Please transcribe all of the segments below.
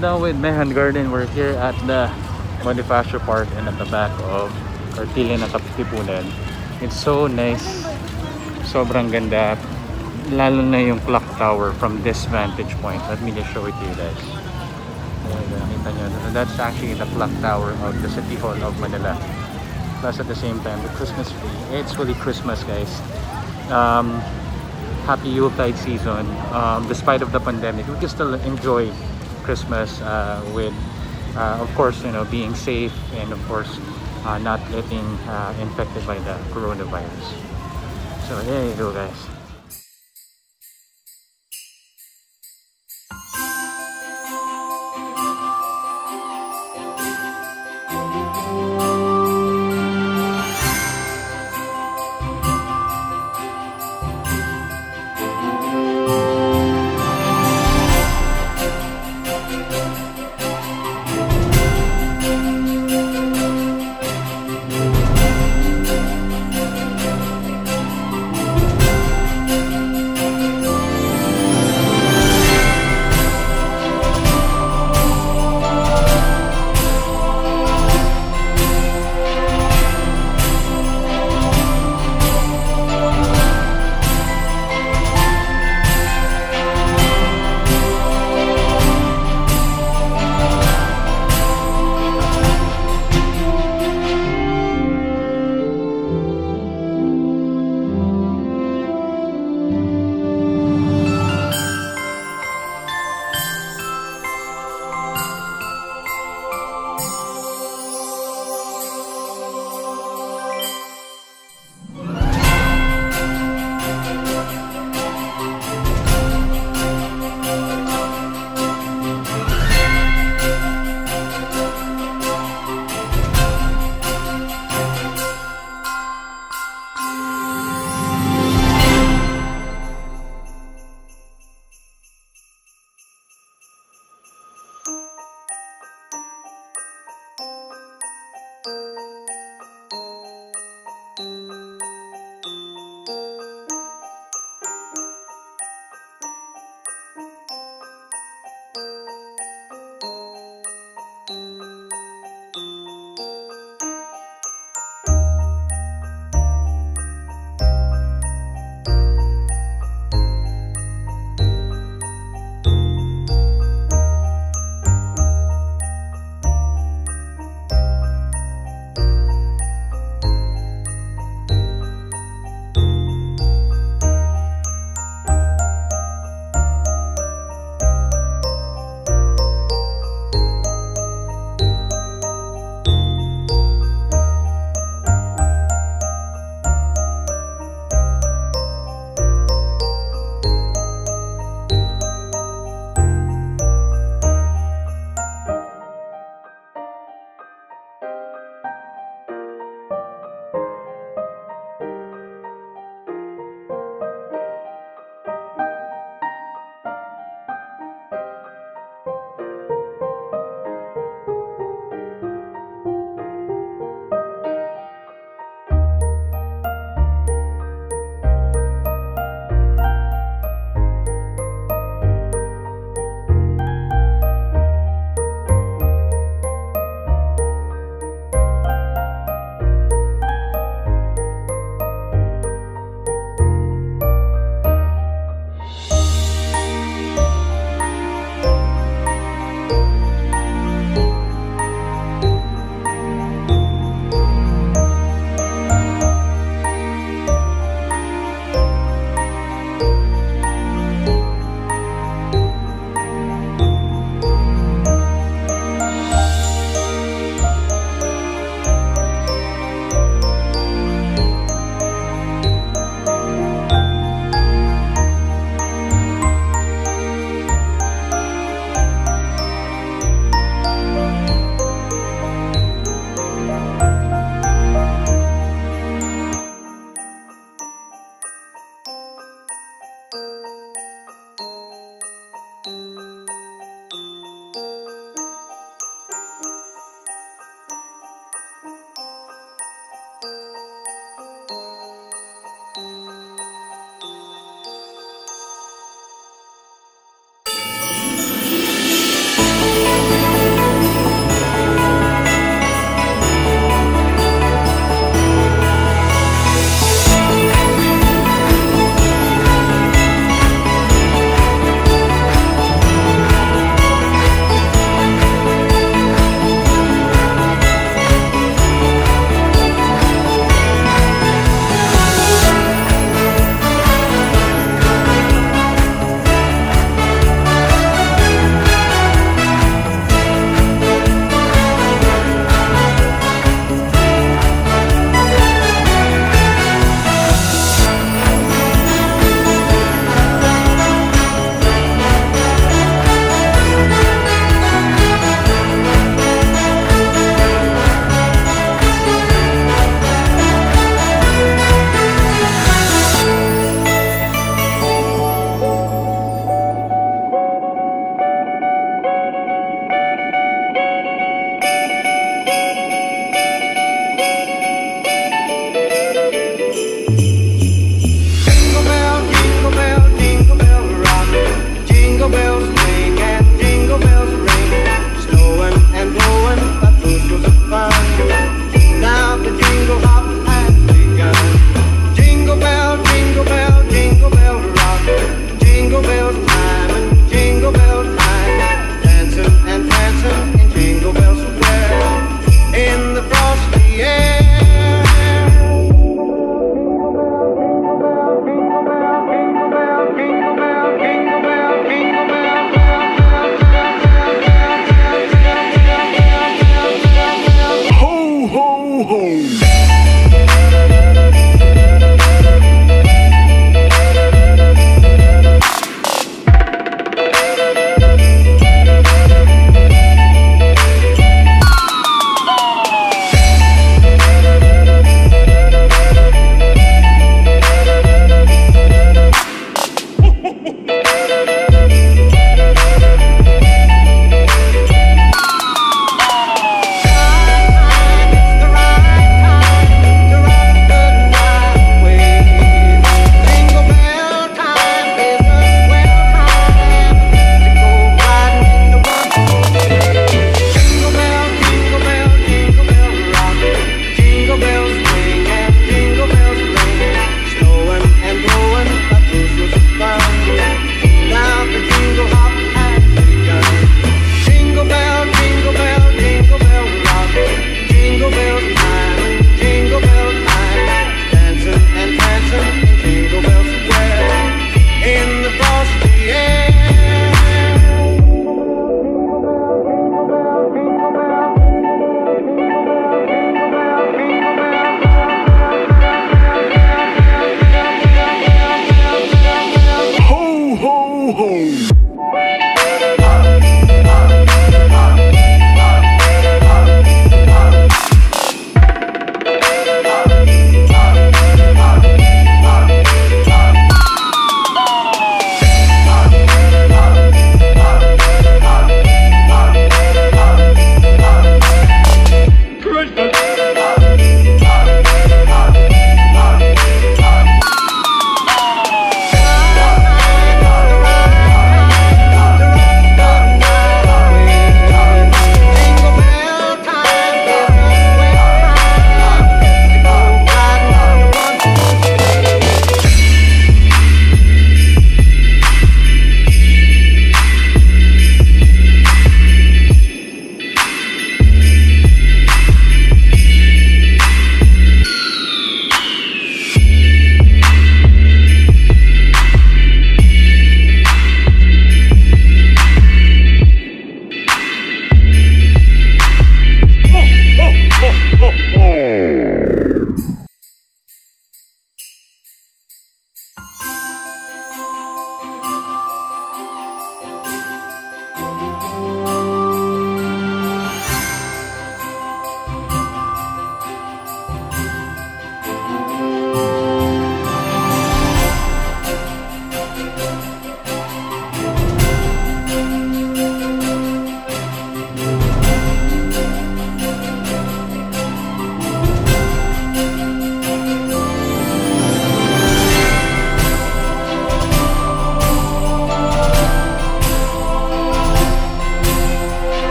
done with Mehan Garden. We're here at the Bonifacio Park and at the back of Artile ng Katipunan. It's so nice. Sobrang ganda. Lalo na yung clock tower from this vantage point. Let me just show it to you guys. Nakita nyo. That's actually the clock tower of the City Hall of Manila. Plus at the same time, the Christmas tree. It's really Christmas, guys. Happy Yuletide season. Despite of the pandemic, we can still enjoy Christmas with, of course, you know, being safe and of course not getting infected by the coronavirus. So there you go, guys.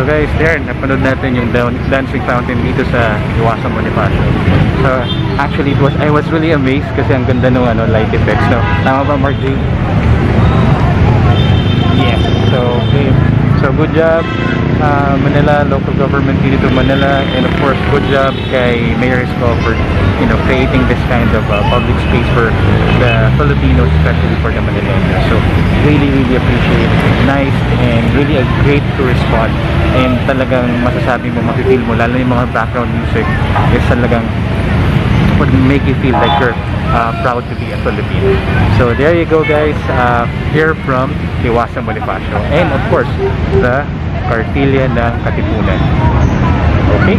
So guys, there, napanood natin yung dancing fountain dito sa Iwasang Bonifacio. So actually, I was really amazed kasi ang ganda ng light effects. No? Tama ba, Mark J? Yes. So, okay. So good job, Manila local government dito to Manila, and of course good job kay Mayor Isko for creating this kind of public space for the Filipinos, especially for the Manileños. So really appreciate it. Nice and really a great tourist spot, and talagang masasabi mo, mapipil mo, lalo yung mga background music is talagang would make you feel like you're proud to be a Filipino. So there you go guys, here from Iwasang Bonifacio, and of course the Kartilya ng Katipunan. Okay?